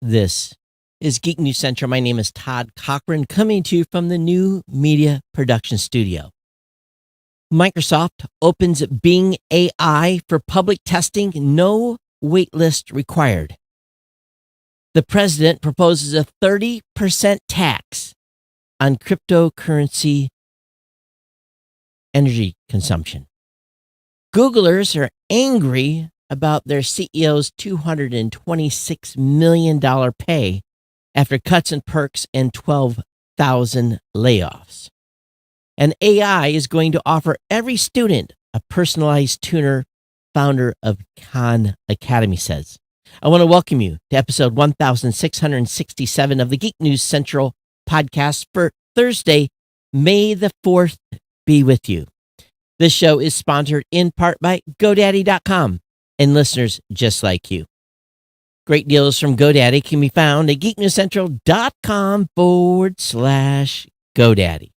This is Geek News Central. My name is Todd Cochran, coming to you from the New Media Production Studio. Microsoft opens Bing AI for public testing, no waitlist required. The president proposes a 30% tax on cryptocurrency energy consumption. Googlers are angry about their CEO's $226 million pay after cuts and perks and 12,000 layoffs. And AI is going to offer every student a personalized tuner, founder of Khan Academy says. I want to welcome you to episode 1667 of the Geek News Central podcast for Thursday, May the 4th be with you. This show is sponsored in part by GoDaddy.com and listeners just like you. Great deals from GoDaddy can be found at geeknewscentral.com/GoDaddy.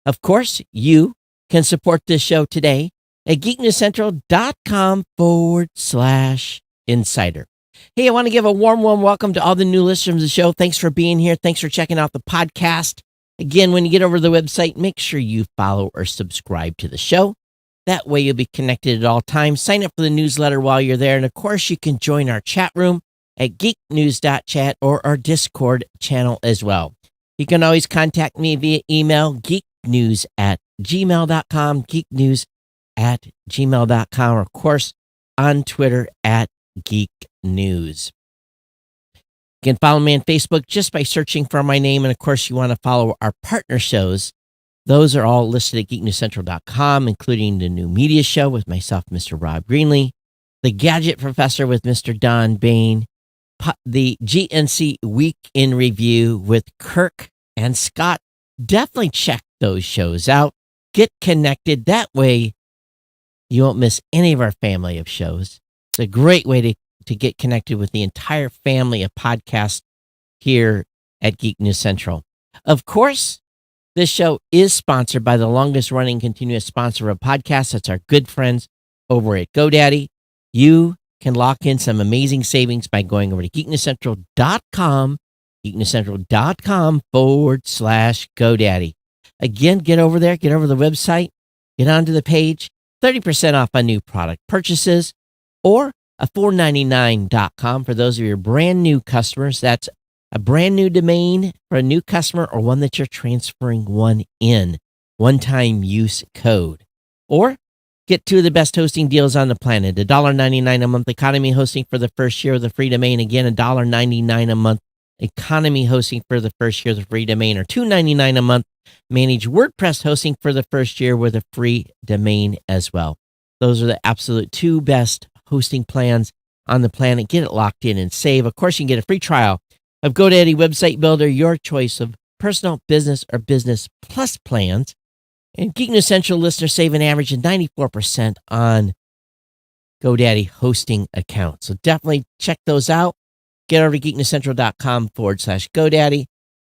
Of course, you can support this show today at geeknewscentral.com/insider. Hey, I want to give a warm welcome to all the new listeners of the show. Thanks for being here. Thanks for checking out the podcast. Again, when you get over to the website, make sure you follow or subscribe to the show. That way you'll be connected at all times. Sign up for the newsletter while you're there. And of course, you can join our chat room at geeknews.chat or our Discord channel as well. You can always contact me via email, geeknews@gmail.com, geeknews@gmail.com, or of course on Twitter @geeknews. You can follow me on Facebook just by searching for my name. And of course, you want to follow our partner shows. Those are all listed at geeknewscentral.com, including the New Media Show with myself, Mr. Rob Greenlee, the Gadget Professor with Mr. Don Bain, the GNC Week in Review with Kirk and Scott. Definitely check those shows out. Get connected. That way, you won't miss any of our family of shows. It's a great way to get connected with the entire family of podcasts here at Geek News Central. Of course, this show is sponsored by the longest running continuous sponsor of podcasts. That's our good friends over at GoDaddy. You can lock in some amazing savings by going over to geeknewscentral.com, geeknewscentral.com/GoDaddy. Again, get over there, get over the website, get onto the page, 30% off on new product purchases, or a $4.99.com for those of your brand new customers. That's a brand new domain for a new customer or one that you're transferring one in. One-time use code. Or get two of the best hosting deals on the planet. $1.99 a month economy hosting for the first year of the free domain. Again, $1.99 a month economy hosting for the first year of the free domain. Or $2.99 a month manage WordPress hosting for the first year with a free domain as well. Those are the absolute two best hosting plans on the planet. Get it locked in and save. Of course, you can get a free trial of GoDaddy Website Builder, your choice of personal, business, or business plus plans. And Geek News Central listeners save an average of 94% on GoDaddy hosting accounts. So definitely check those out. Get over to geeknewscentral.com/GoDaddy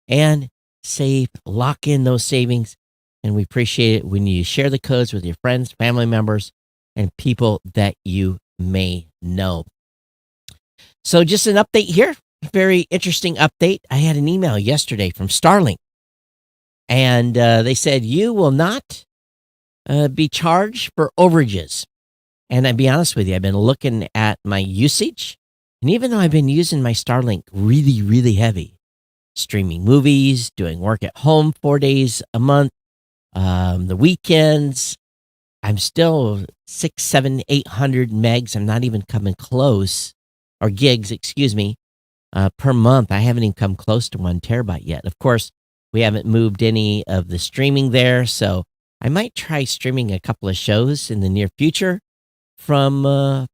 and save, lock in those savings. And we appreciate it when you share the codes with your friends, family members, and people that you may know. So just an update here. Very interesting update. I had an email yesterday from Starlink, and they said you will not be charged for overages. And I'll be honest with you, I've been looking at my usage, and even though I've been using my Starlink really heavy, streaming movies, doing work at home 4 days a month, the weekends, I'm still 600, 700, 800 megs. I'm not even coming close, or gigs, excuse me. Per month. I haven't even come close to 1 terabyte yet. Of course, we haven't moved any of the streaming there, so I might try streaming a couple of shows in the near future from the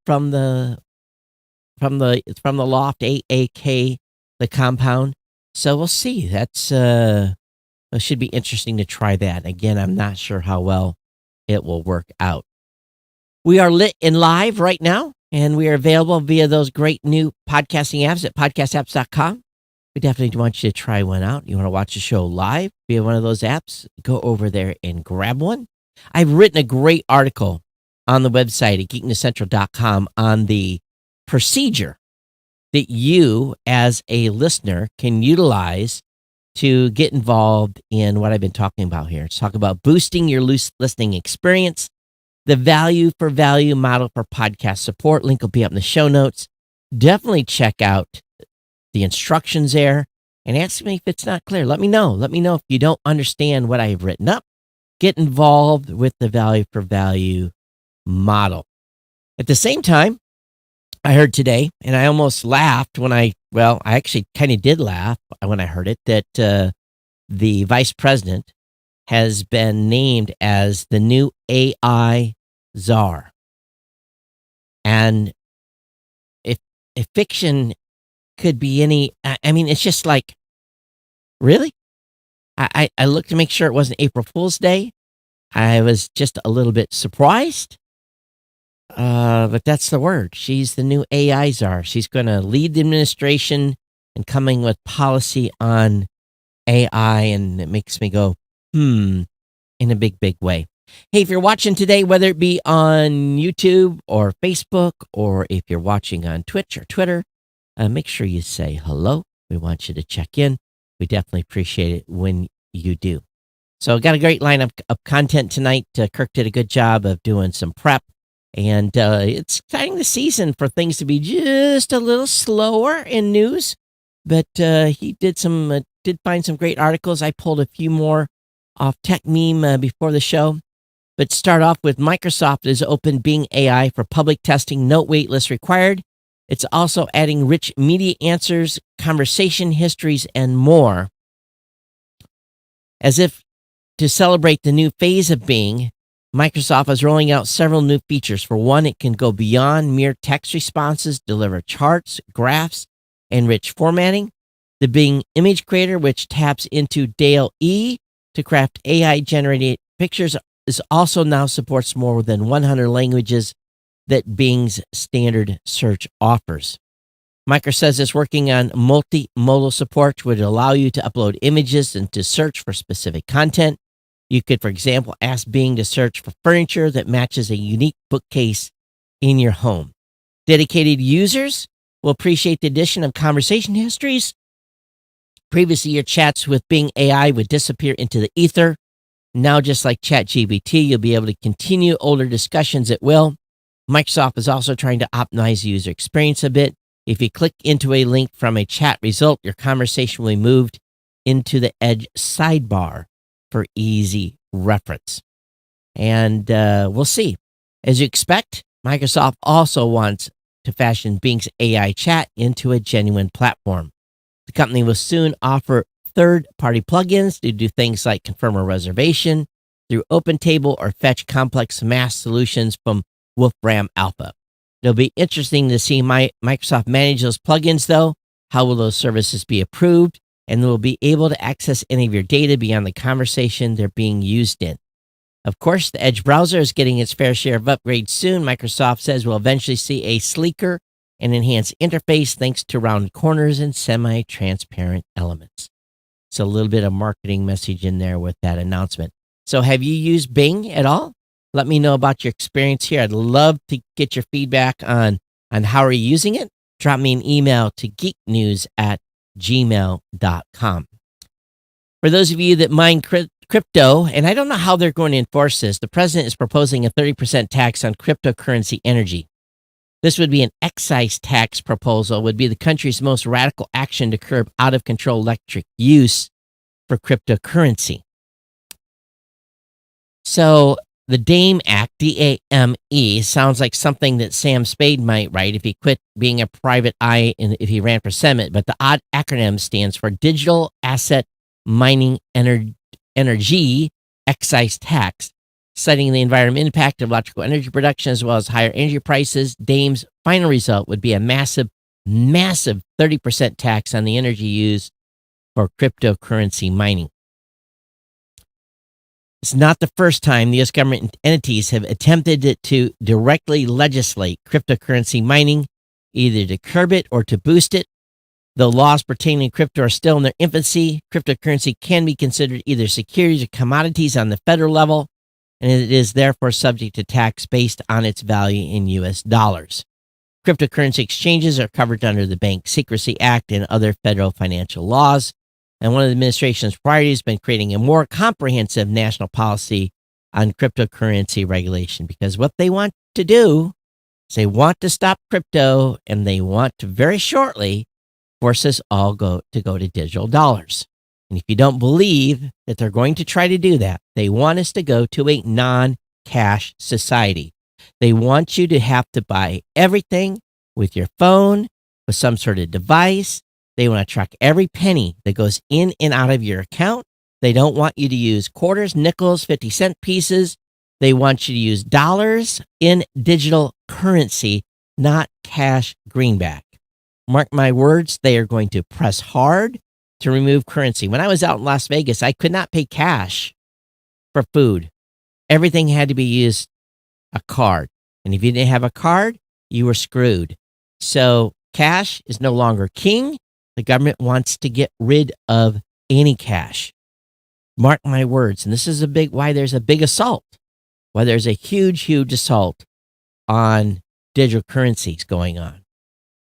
loft, AAK, the compound. So we'll see. It should be interesting to try that. Again, I'm not sure how well it will work out. We are lit and live right now. And we are available via those great new podcasting apps at podcastapps.com. We definitely want you to try one out. You want to watch the show live via one of those apps, go over there and grab one. I've written a great article on the website at geeknewscentral.com on the procedure that you, as a listener, can utilize to get involved in what I've been talking about here. Let's talk about boosting your listening experience, the value for value model for podcast support. Link will be up in the show notes. Definitely check out the instructions there and ask me if it's not clear. Let me know. Let me know if you don't understand what I have written up. Get involved with the value for value model. At the same time, I heard today, and I almost laughed I actually kind of did laugh when I heard it, that the vice president has been named as the new AI czar. And if fiction could be any, I mean, it's just like, really? I looked to make sure it wasn't April Fool's Day. I was just a little bit surprised. But that's the word. She's the new AI czar. She's going to lead the administration and coming with policy on AI, and it makes me go, in a big, big way. Hey, if you're watching today, whether it be on YouTube or Facebook, or if you're watching on Twitch or Twitter, make sure you say hello. We want you to check in. We definitely appreciate it when you do. So got a great lineup of content tonight. Kirk did a good job of doing some prep. And it's starting the season for things to be just a little slower in news. But he did find some great articles. I pulled a few more off Tech Meme before the show. But start off with Microsoft has opened Bing AI for public testing. No waitlist required. It's also adding rich media answers, conversation histories, and more. As if to celebrate the new phase of Bing, Microsoft is rolling out several new features. For one, it can go beyond mere text responses, deliver charts, graphs, and rich formatting. The Bing Image Creator, which taps into DALL-E to craft AI-generated pictures, is also now supports more than 100 languages that Bing's standard search offers. Microsoft says it's working on multimodal support, which would allow you to upload images and to search for specific content. You could, for example, ask Bing to search for furniture that matches a unique bookcase in your home. Dedicated users will appreciate the addition of conversation histories. Previously, your chats with Bing AI would disappear into the ether. Now, just like ChatGPT, you'll be able to continue older discussions at will. Microsoft is also trying to optimize the user experience a bit. If you click into a link from a chat result, your conversation will be moved into the Edge sidebar for easy reference. And we'll see. As you expect, Microsoft also wants to fashion Bing's AI chat into a genuine platform. The company will soon offer third-party plugins to do things like confirm a reservation through OpenTable or fetch complex math solutions from Wolfram Alpha. It'll be interesting to see Microsoft manage those plugins, though. How will those services be approved? And they'll be able to access any of your data beyond the conversation they're being used in. Of course, the Edge browser is getting its fair share of upgrades soon. Microsoft says we'll eventually see a sleeker and enhanced interface thanks to round corners and semi-transparent elements. So a little bit of marketing message in there with that announcement. So have you used Bing at all? Let me know about your experience here. I'd love to get your feedback on how are you using it. Drop me an email to geeknews@gmail.com. For those of you that mine crypto, and I don't know how they're going to enforce this, the president is proposing a 30% tax on cryptocurrency energy. This would be an excise tax proposal, would be the country's most radical action to curb out-of-control electric use for cryptocurrency. So the DAME Act, D-A-M-E, sounds like something that Sam Spade might write if he quit being a private eye and if he ran for Senate, but the odd acronym stands for Digital Asset Mining Energy Excise Tax. Citing the environmental impact of electrical energy production as well as higher energy prices, DAME's final result would be a massive 30% tax on the energy used for cryptocurrency mining. It's not the first time the U.S. government entities have attempted to directly legislate cryptocurrency mining, either to curb it or to boost it. Though laws pertaining to crypto are still in their infancy, cryptocurrency can be considered either securities or commodities on the federal level, and it is therefore subject to tax based on its value in U.S. dollars. Cryptocurrency exchanges are covered under the Bank Secrecy Act and other federal financial laws. And one of the administration's priorities has been creating a more comprehensive national policy on cryptocurrency regulation, because what they want to do is they want to stop crypto, and they want to very shortly force us all to go to digital dollars. And if you don't believe that they're going to try to do that, they want us to go to a non-cash society. They want you to have to buy everything with your phone, with some sort of device. They want to track every penny that goes in and out of your account. They don't want you to use quarters, nickels, 50-cent pieces. They want you to use dollars in digital currency, not cash greenback. Mark my words, they are going to press hard to remove currency. When I was out in Las Vegas, I could not pay cash for food. Everything had to be used a card. And if you didn't have a card, you were screwed. So cash is no longer king. The government wants to get rid of any cash. Mark my words. And this is why there's a big assault, why there's a huge assault on digital currencies going on.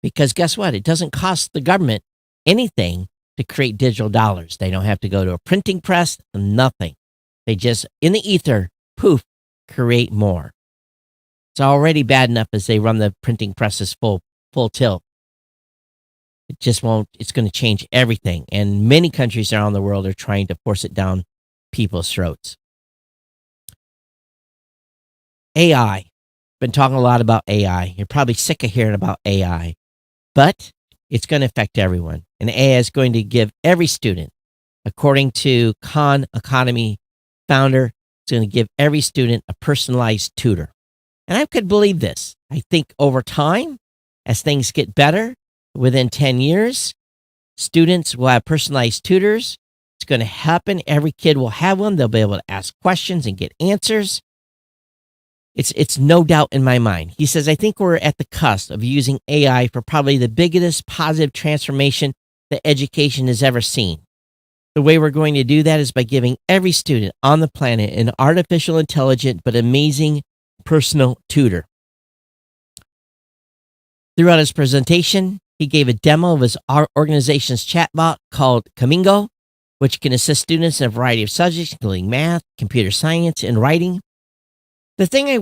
Because guess what? It doesn't cost the government anything to create digital dollars. They don't have to go to a printing press, nothing. They just, in the ether, poof, create more. It's already bad enough as they run the printing presses full tilt. It just won't, it's going to change everything. And many countries around the world are trying to force it down people's throats. AI. Been talking a lot about AI. You're probably sick of hearing about AI, but it's going to affect everyone. And AI is going to give every student, according to Khan Academy founder, it's going to give every student a personalized tutor. And I could believe this. I think over time, as things get better, within 10 years, students will have personalized tutors. It's going to happen. Every kid will have one. They'll be able to ask questions and get answers. It's no doubt in my mind. He says, I think we're at the cusp of using AI for probably the biggest positive transformation that education has ever seen. The way we're going to do that is by giving every student on the planet an artificial intelligent but amazing personal tutor. Throughout his presentation, he gave a demo of his organization's chatbot called Kamingo, which can assist students in a variety of subjects, including math, computer science, and writing. The thing I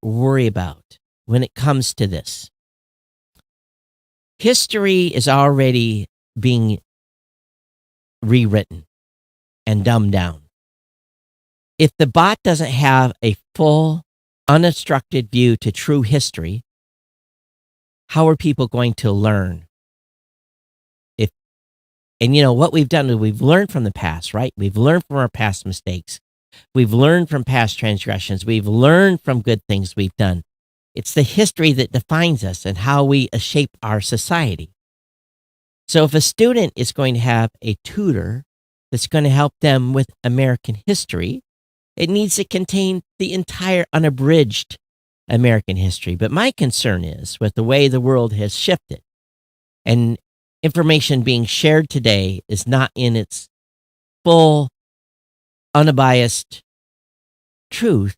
worry about when it comes to this, history is already being rewritten and dumbed down. If the bot doesn't have a full, unobstructed view to true history, how are people going to learn? What we've done is we've learned from the past, right? We've learned from our past mistakes. We've learned from past transgressions. We've learned from good things we've done. It's the history that defines us and how we shape our society. So if a student is going to have a tutor that's going to help them with American history, it needs to contain the entire unabridged American history. But my concern is with the way the world has shifted, and information being shared today is not in its full, unbiased truth,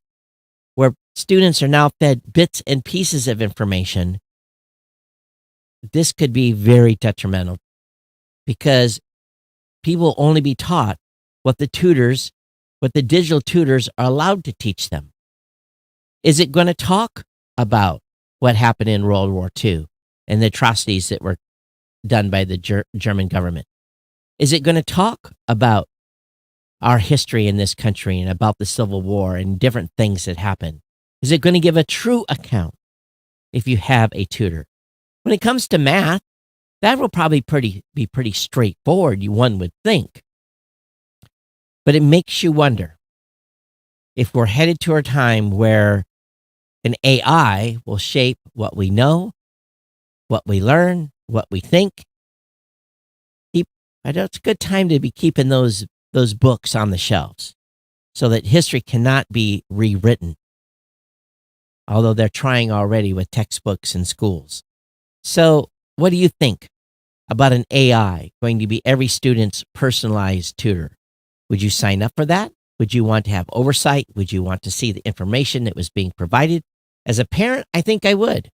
where students are now fed bits and pieces of information. This could be very detrimental, because people will only be taught what the digital tutors are allowed to teach them. Is it going to talk about what happened in World War II and the atrocities that were done by the German government? Is it going to talk about our history in this country and about the Civil War and different things that happened? Is it going to give a true account if you have a tutor? When it comes to math, that will probably be pretty straightforward, one would think. But it makes you wonder if we're headed to a time where an AI will shape what we know, what we learn, what we think. I know it's a good time to be keeping those books on the shelves so that history cannot be rewritten, although they're trying already with textbooks in schools. So what do you think about an AI going to be every student's personalized tutor? Would you sign up for that? Would you want to have oversight? Would you want to see the information that was being provided? As a parent, I think I would.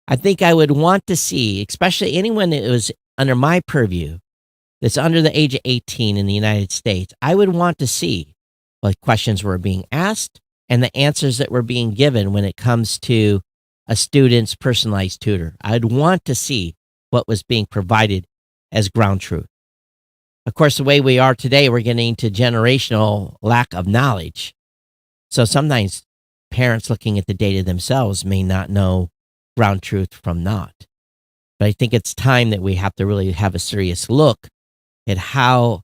I think I would want to see, especially anyone that was under my purview that's under the age of 18 in the United States, I would want to see what questions were being asked and the answers that were being given when it comes to a student's personalized tutor. I'd want to see what was being provided as ground truth. Of course, the way we are today, we're getting into generational lack of knowledge. So sometimes parents looking at the data themselves may not know ground truth from not. But I think it's time that we have to really have a serious look at how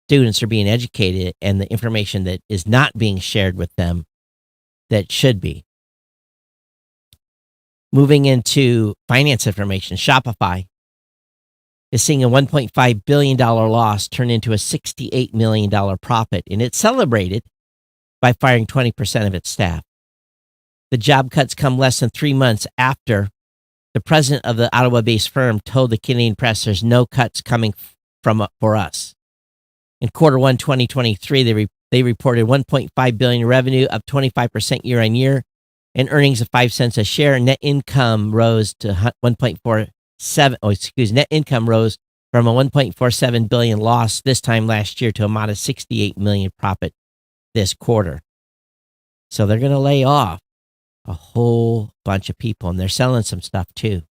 students are being educated and the information that is not being shared with them that should be. Moving into finance information, Shopify is seeing a $1.5 billion loss turn into a $68 million profit, and it celebrated by firing 20% of its staff. The job cuts come less than 3 months after the president of the Ottawa-based firm told the Canadian press there's no cuts coming for us. In quarter one 2023, they reported $1.5 billion in revenue, up 25% year on year, and earnings of 5 cents a share. Net income rose to net income rose from a $1.47 billion loss this time last year to a modest $68 million profit this quarter. So they're going to lay off a whole bunch of people, and they're selling some stuff too.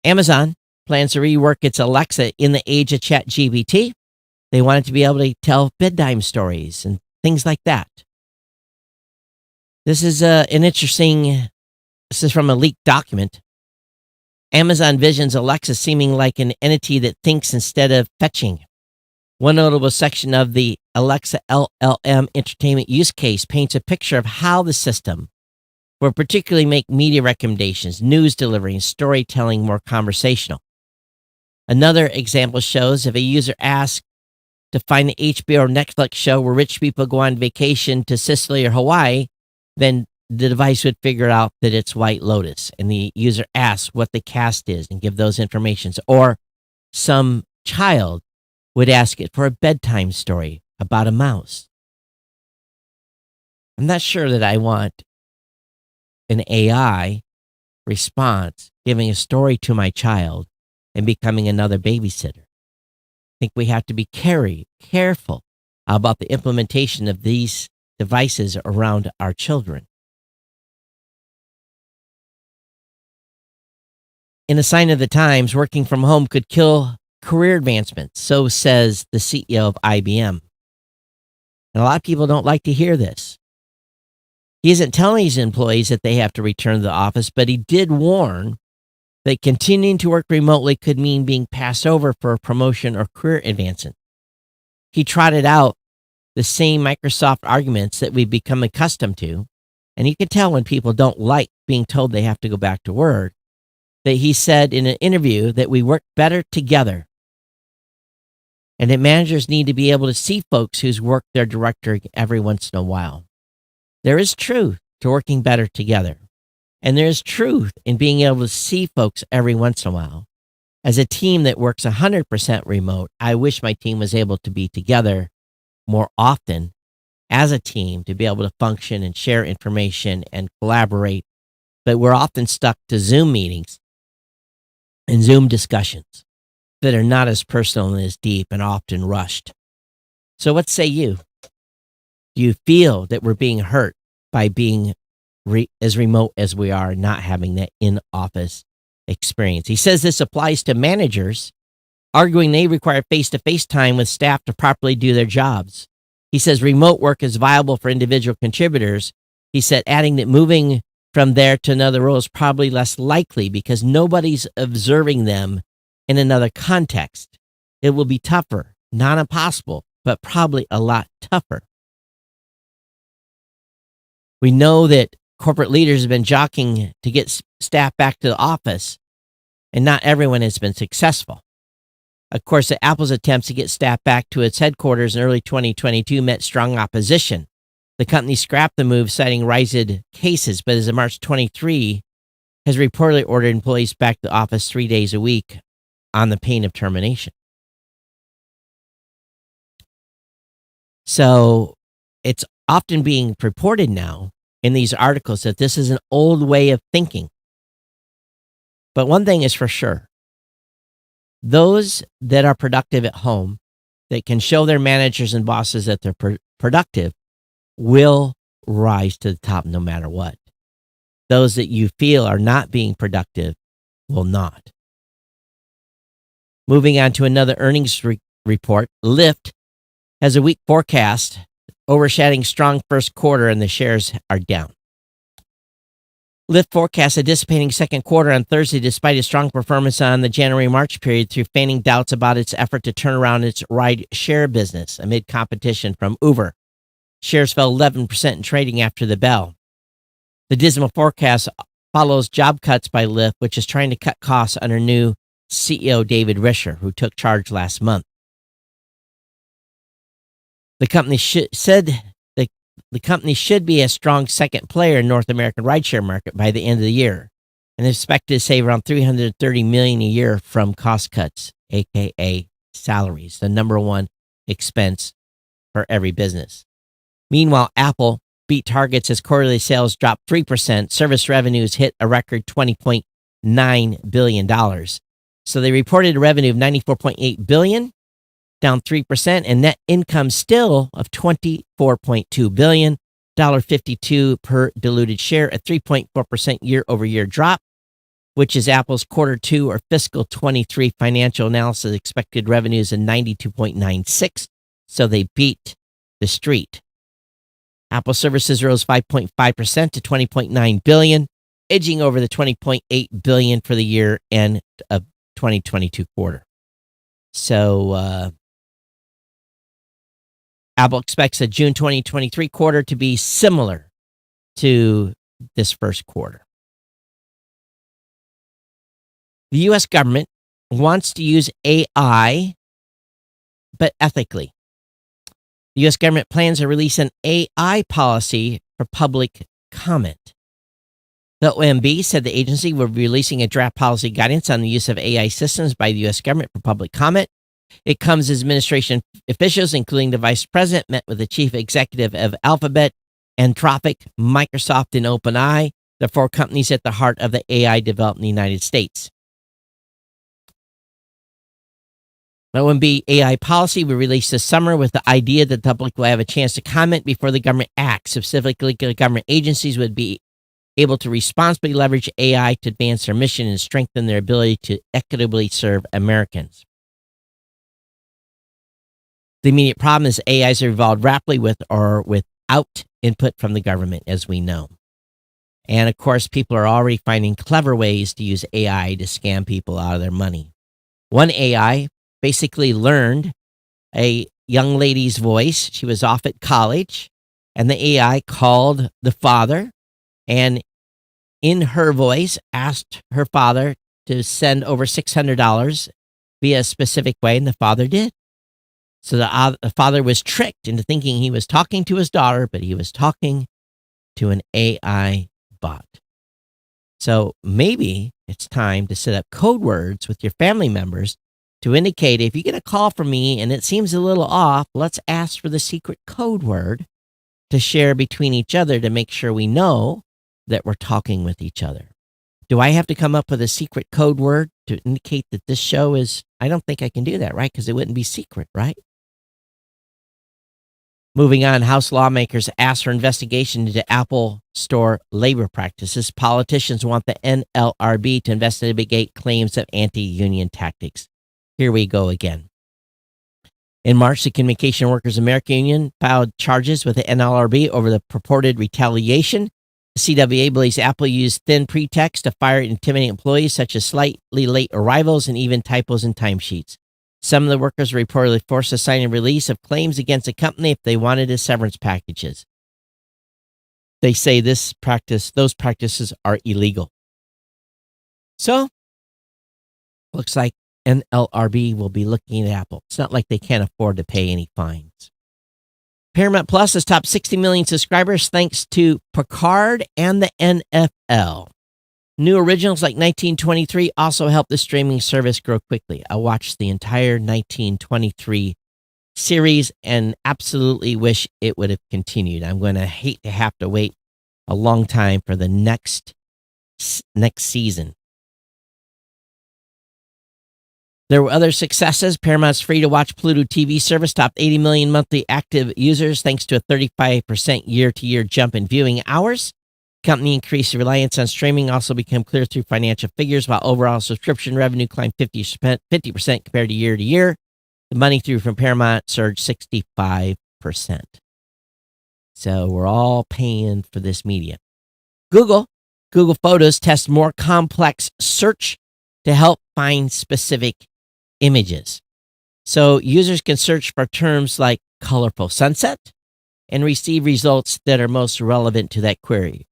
Amazon plans to rework its Alexa in the age of ChatGPT. They want it to be able to tell bedtime stories and things like that. This is this is from a leaked document. Amazon visions Alexa seeming like an entity that thinks instead of fetching. One notable section of the Alexa LLM entertainment use case paints a picture of how the system will particularly make media recommendations, news delivery, and storytelling more conversational. Another example shows if a user asks to find the HBO or Netflix show where rich people go on vacation to Sicily or Hawaii, then the device would figure out that it's White Lotus, and the user asks what the cast is and give those informations. Or some child would ask it for a bedtime story about a mouse. I'm not sure that I want an AI response giving a story to my child and becoming another babysitter. I think we have to be careful about the implementation of these devices around our children. In a sign of the times, working from home could kill career advancement, so says the CEO of IBM. And a lot of people don't like to hear this. He isn't telling his employees that they have to return to the office, but he did warn that continuing to work remotely could mean being passed over for a promotion or career advancement. He trotted out the same Microsoft arguments that we've become accustomed to, and you can tell when people don't like being told they have to go back to work, that he said in an interview that we work better together and that managers need to be able to see folks whose work they're directing every once in a while. There is truth to working better together, and there is truth in being able to see folks every once in a while. As a team that works 100% remote, I wish my team was able to be together more often as a team to be able to function and share information and collaborate, but we're often stuck to Zoom meetings and Zoom discussions that are not as personal and as deep and often rushed. So what say you? Do you feel that we're being hurt by being as remote as we are, not having that in-office experience? He says this applies to managers, arguing they require face-to-face time with staff to properly do their jobs. He says remote work is viable for individual contributors. He said, adding that moving from there to another role is probably less likely because nobody's observing them in another context. It will be tougher, not impossible, but probably a lot tougher. We know that corporate leaders have been jockeying to get staff back to the office, and not everyone has been successful. Of course, Apple's attempts to get staff back to its headquarters in early 2022 met strong opposition. The company scrapped the move, citing rising cases, but as of March 23, has reportedly ordered employees back to the office 3 days a week on the pain of termination. So it's often being reported now in these articles that this is an old way of thinking. But one thing is for sure, those that are productive at home, that can show their managers and bosses that they're productive, will rise to the top no matter what. Those that you feel are not being productive will not. Moving on to another earnings report, Lyft has a weak forecast, overshadowing strong first quarter, and the shares are down. Lyft forecasts a dissipating second quarter on Thursday despite a strong performance on the January-March period through fanning doubts about its effort to turn around its ride-share business amid competition from Uber. Shares fell 11% in trading after the bell. The dismal forecast follows job cuts by Lyft, which is trying to cut costs under new CEO David Risher, who took charge last month. The company said the company should be a strong second player in North American rideshare market by the end of the year, and is expected to save around $330 million a year from cost cuts, aka salaries, the number one expense for every business. Meanwhile, Apple beat targets as quarterly sales dropped 3%. Service revenues hit a record $20.9 billion. So they reported a revenue of $94.8 billion, down 3%, and net income still of $24.2 billion, $1.52 per diluted share, a 3.4% year-over-year drop, which is Apple's quarter two or fiscal 23 financial analysis expected revenues of 92.96. So they beat the street. Apple services rose 5.5% to $20.9 billion, edging over the $20.8 billion for the year end of 2022 quarter. So Apple expects the June 2023 quarter to be similar to this first quarter. The U.S. government wants to use AI, but ethically. The U.S. government plans to release an AI policy for public comment. The OMB said the agency will be releasing a draft policy guidance on the use of AI systems by the U.S. government for public comment. It comes as administration officials, including the vice president, met with the chief executive of Alphabet, Anthropic, Microsoft, and OpenAI, the four companies at the heart of the AI development in the United States. The OMB AI policy will release this summer with the idea that the public will have a chance to comment before the government acts. Specifically, government agencies would be able to responsibly leverage AI to advance their mission and strengthen their ability to equitably serve Americans. The immediate problem is AIs have evolved rapidly with or without input from the government, as we know. And of course, people are already finding clever ways to use AI to scam people out of their money. One AI basically learned a young lady's voice. She was off at college, and the AI called the father and in her voice asked her father to send over $600 via a specific way, and the father did. So the father was tricked into thinking he was talking to his daughter, but he was talking to an AI bot. So maybe it's time to set up code words with your family members to indicate if you get a call from me and it seems a little off, let's ask for the secret code word to share between each other to make sure we know that we're talking with each other. Do I have to come up with a secret code word to indicate that this show is? I don't think I can do that, right? Because it wouldn't be secret, right? Moving on, House lawmakers asked for investigation into Apple Store labor practices. Politicians want the NLRB to investigate claims of anti-union tactics. Here we go again. In March, the Communication Workers America Union filed charges with the NLRB over the purported retaliation. The CWA believes Apple used thin pretext to fire and intimidate employees, such as slightly late arrivals and even typos in timesheets. Some of the workers were reportedly forced to sign a release of claims against the company if they wanted his severance packages. They say those practices are illegal. So, looks like NLRB will be looking at Apple. It's not like they can't afford to pay any fines. Paramount Plus has topped 60 million subscribers thanks to Picard and the NFL. New originals like 1923 also helped the streaming service grow quickly. I watched the entire 1923 series and absolutely wish it would have continued. I'm going to hate to have to wait a long time for the next season. There were other successes. Paramount's free-to-watch Pluto TV service topped 80 million monthly active users thanks to a 35% year-to-year jump in viewing hours. Company increased reliance on streaming also became clear through financial figures, while overall subscription revenue climbed 50% compared to year. The money through from Paramount surged 65%. So we're all paying for this media. Google Photos tests more complex search to help find specific images. So users can search for terms like colorful sunset and receive results that are most relevant to that query.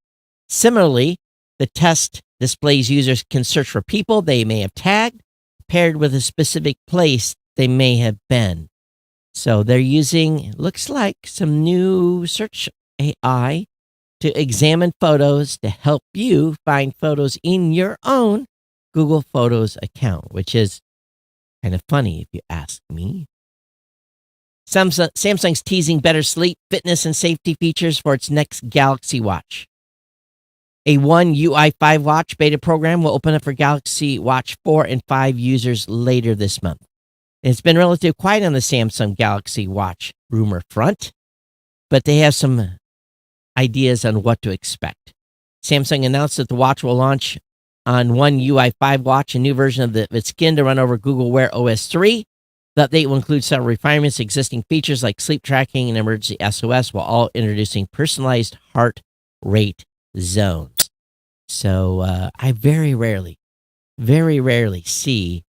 Similarly, the test displays users can search for people they may have tagged, paired with a specific place they may have been. So they're using, looks like, some new search AI to examine photos to help you find photos in your own Google Photos account, which is kind of funny if you ask me. Samsung's teasing better sleep, fitness, and safety features for its next Galaxy Watch. A One UI 5 watch beta program will open up for Galaxy Watch 4 and 5 users later this month. It's been relatively quiet on the Samsung Galaxy Watch rumor front, but they have some ideas on what to expect. Samsung announced that the watch will launch on One UI 5 watch, a new version of its skin to run over Google Wear OS 3. The update will include several refinements, existing features like sleep tracking and emergency SOS, while all introducing personalized heart rate zones. So I very rarely see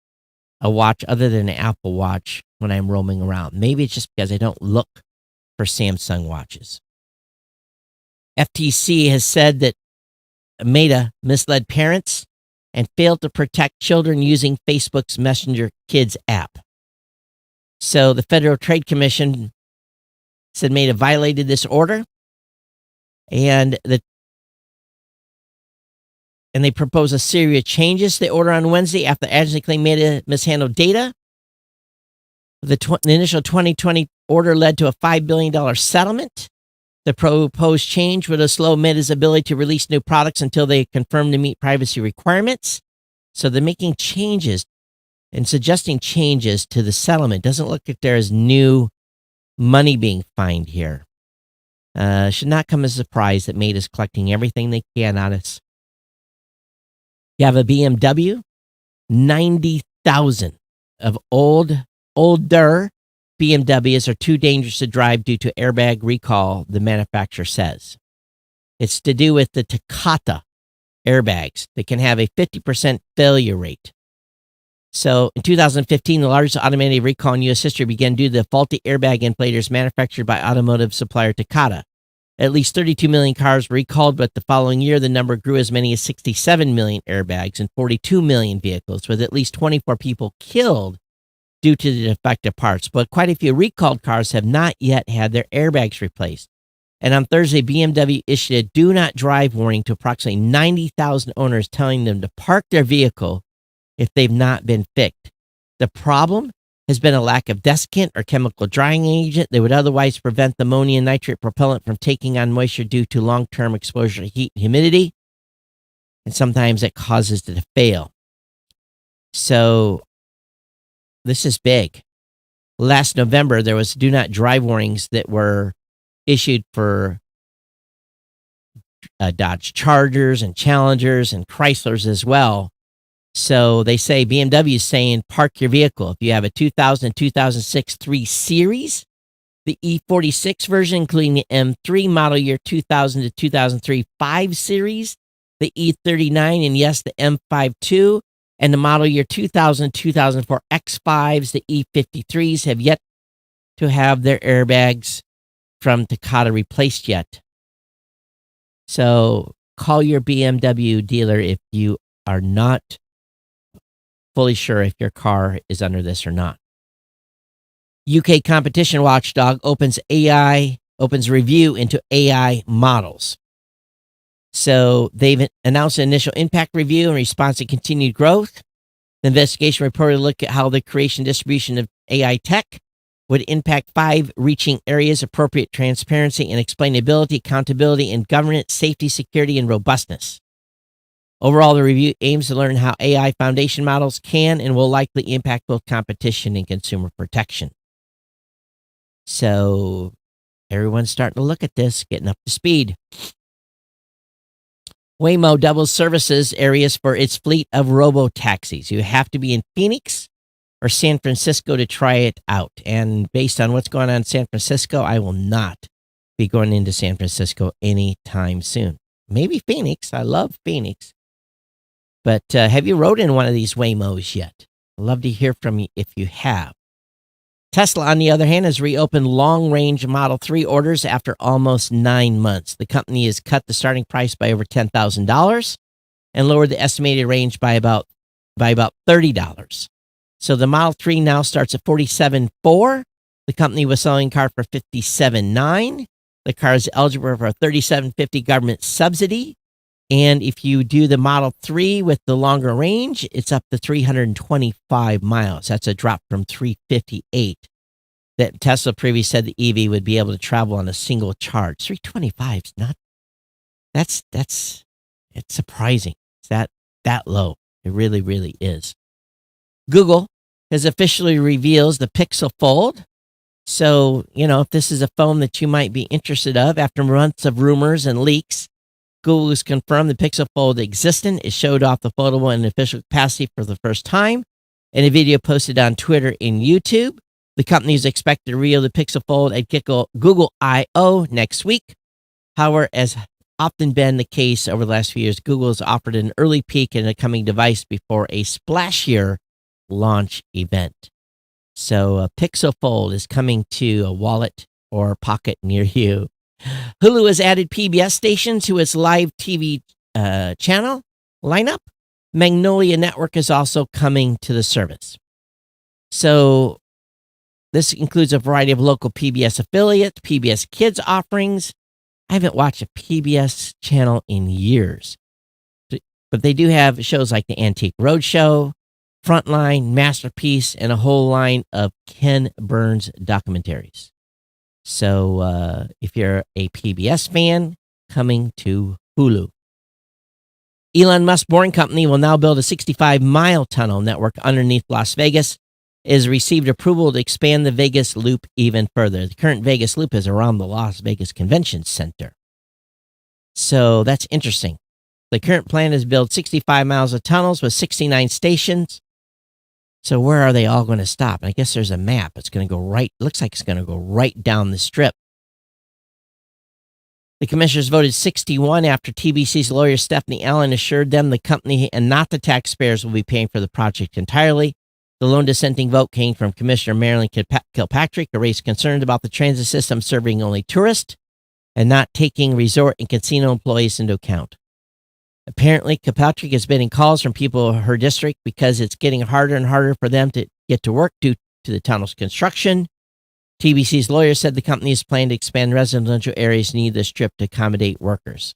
a watch other than an Apple Watch when I'm roaming around. Maybe it's just because I don't look for Samsung watches. FTC has said that Meta misled parents and failed to protect children using Facebook's Messenger Kids app. So the Federal Trade Commission said Meta violated this order, and they proposed a series of changes to the order on Wednesday after the agency claimed Meta mishandled data. The initial 2020 order led to a $5 billion settlement. The proposed change would slow Meta's ability to release new products until they confirm to meet privacy requirements. So they're making changes and suggesting changes to the settlement. Doesn't look like there is new money being fined here. Should not come as a surprise that Meta is collecting everything they can on us. You have a BMW, 90,000 of older BMWs are too dangerous to drive due to airbag recall, the manufacturer says. It's to do with the Takata airbags that can have a 50% failure rate. So in 2015, the largest automated recall in U.S. history began due to the faulty airbag inflators manufactured by automotive supplier Takata. At least 32 million cars were recalled, but the following year, the number grew as many as 67 million airbags and 42 million vehicles, with at least 24 people killed due to the defective parts. But quite a few recalled cars have not yet had their airbags replaced. And on Thursday, BMW issued a do not drive warning to approximately 90,000 owners, telling them to park their vehicle if they've not been fixed. The problem has been a lack of desiccant or chemical drying agent that would otherwise prevent the ammonium nitrate propellant from taking on moisture due to long-term exposure to heat and humidity. And sometimes it causes it to fail. So this is big. Last November, there was do not drive warnings that were issued for Dodge Chargers and Challengers and Chryslers as well. So they say BMW is saying park your vehicle. If you have a 2000 and 2006 3 Series, the E46 version, including the M3 model year 2000 to 2003 5 Series, the E39, and yes, the M52, and the model year 2000 2004 X5s, the E53s, have yet to have their airbags from Takata replaced yet. So call your BMW dealer if you are not fully sure if your car is under this or not. UK competition watchdog opens review into AI models. So they've announced an initial impact review in response to continued growth. The investigation reported look at how the creation and distribution of AI tech would impact 5 reaching areas: appropriate transparency and explainability, accountability, and governance, safety, security, and robustness. Overall, the review aims to learn how AI foundation models can and will likely impact both competition and consumer protection. So everyone's starting to look at this, getting up to speed. Waymo doubles services areas for its fleet of robo-taxis. You have to be in Phoenix or San Francisco to try it out. And based on what's going on in San Francisco, I will not be going into San Francisco anytime soon. Maybe Phoenix. I love Phoenix. But have you rode in one of these Waymos yet? I'd love to hear from you if you have. Tesla, on the other hand, has reopened long-range Model 3 orders after almost 9 months. The company has cut the starting price by over $10,000 and lowered the estimated range by about $30. So the Model 3 now starts at $47,400. The company was selling a car for $57,900. The car is eligible for a $37.50 government subsidy. And if you do the Model 3 with the longer range, it's up to 325 miles. That's a drop from 358 that Tesla previously said the EV would be able to travel on a single charge. 325 is not, it's surprising. It's that low. It really, really is. Google has officially reveals the Pixel Fold. So, if this is a phone that you might be interested of, after months of rumors and leaks, Google has confirmed the Pixel Fold existent. It showed off the foldable in official capacity for the first time in a video posted on Twitter and YouTube. The company is expected to reveal the Pixel Fold at Google I/O next week. However, as often been the case over the last few years, Google has offered an early peek in a coming device before a splashier launch event. So a Pixel Fold is coming to a wallet or pocket near you. Hulu has added PBS stations to its live TV channel lineup. Magnolia Network is also coming to the service. So this includes a variety of local PBS affiliates, PBS Kids offerings. I haven't watched a PBS channel in years, but they do have shows like the Antique Roadshow, Frontline, Masterpiece, and a whole line of Ken Burns documentaries. So if you're a PBS fan, coming to Hulu. Elon Musk Boring Company will now build a 65-mile tunnel network underneath Las Vegas. It has received approval to expand the Vegas Loop even further. The current Vegas Loop is around the Las Vegas Convention Center. So that's interesting. The current plan is to build 65 miles of tunnels with 69 stations. So where are they all going to stop? And I guess there's a map. It's going to go right, looks like it's going to go right down the strip. The commissioners voted 6-1 after TBC's lawyer Stephanie Allen assured them the company and not the taxpayers will be paying for the project entirely. The lone dissenting vote came from Commissioner Marilyn Kilpatrick, who raised concerns about the transit system serving only tourists and not taking resort and casino employees into account. Apparently, Kilpatrick has been in calls from people of her district because it's getting harder and harder for them to get to work due to the tunnel's construction. TBC's lawyer said the company is planning to expand residential areas near the strip to accommodate workers.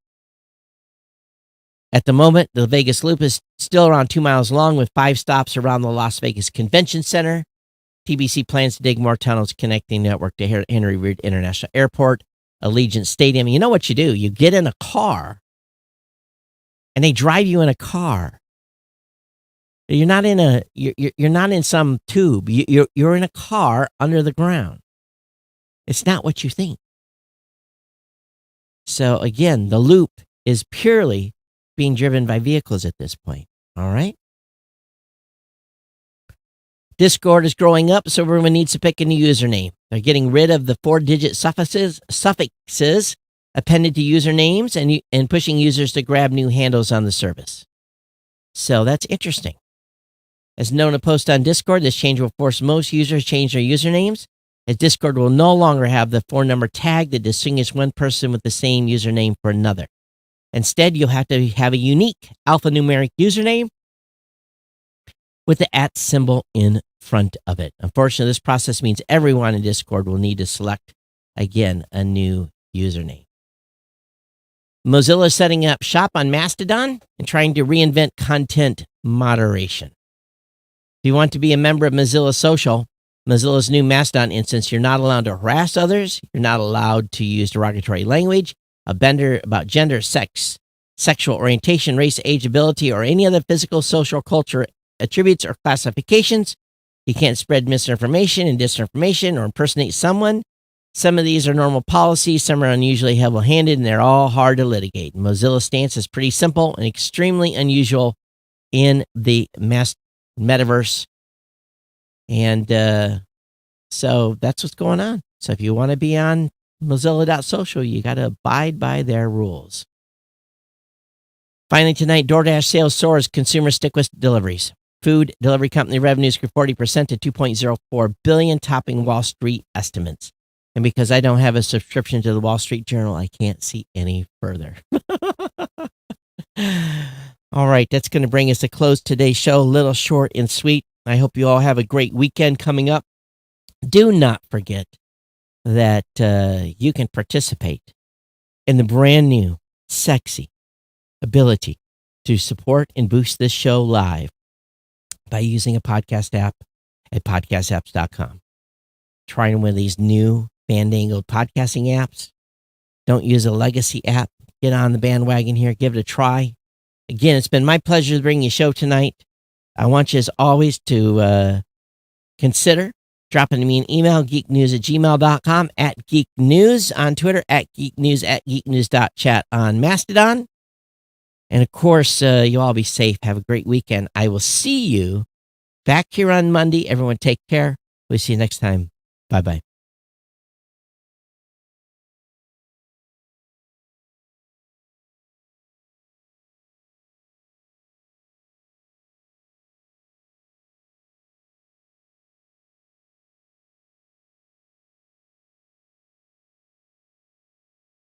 At the moment, the Vegas Loop is still around 2 miles long with 5 stops around the Las Vegas Convention Center. TBC plans to dig more tunnels connecting the network to Henry Reid International Airport, Allegiant Stadium. You know what you do? You get in a car, and they drive you in a car. You're not in some tube. You're in a car under the ground. It's not what you think. So again, the loop is purely being driven by vehicles at this point. All right. Discord is growing up, so everyone needs to pick a new username. They're getting rid of the 4-digit suffixes appended to usernames and pushing users to grab new handles on the service. So that's interesting. As known in a post on Discord, this change will force most users to change their usernames, as Discord will no longer have the 4-number tag that distinguishes one person with the same username from another. Instead, you'll have to have a unique alphanumeric username with the @ symbol in front of it. Unfortunately, this process means everyone in Discord will need to select, again, a new username. Mozilla is setting up shop on Mastodon and trying to reinvent content moderation. If you want to be a member of Mozilla Social, Mozilla's new Mastodon instance, you're not allowed to harass others. You're not allowed to use derogatory language about gender, sex, sexual orientation, race, age, ability, or any other physical, social, culture attributes or classifications. You can't spread misinformation and disinformation or impersonate someone. Some of these are normal policies, some are unusually heavy-handed, and they're all hard to litigate. Mozilla's stance is pretty simple and extremely unusual in the metaverse. And so that's what's going on. So if you want to be on Mozilla.social, you got to abide by their rules. Finally, tonight, DoorDash sales soars, consumers stick with deliveries. Food delivery company revenues grew 40% to $2.04 billion, topping Wall Street estimates. And because I don't have a subscription to the Wall Street Journal, I can't see any further. All right, that's going to bring us to close today's show. A little short and sweet. I hope you all have a great weekend coming up. Do not forget that you can participate in the brand new, sexy ability to support and boost this show live by using a podcast app at podcastapps.com. Trying one of these new fandangled podcasting apps. Don't use a legacy app. Get on the bandwagon here. Give it a try. Again, it's been my pleasure to bring you a show tonight. I want you, as always, to consider dropping me an email, geeknews@gmail.com, at geeknews on Twitter, at geeknews, at geeknews.chat on Mastodon. And, of course, you all be safe. Have a great weekend. I will see you back here on Monday. Everyone take care. We'll see you next time. Bye-bye.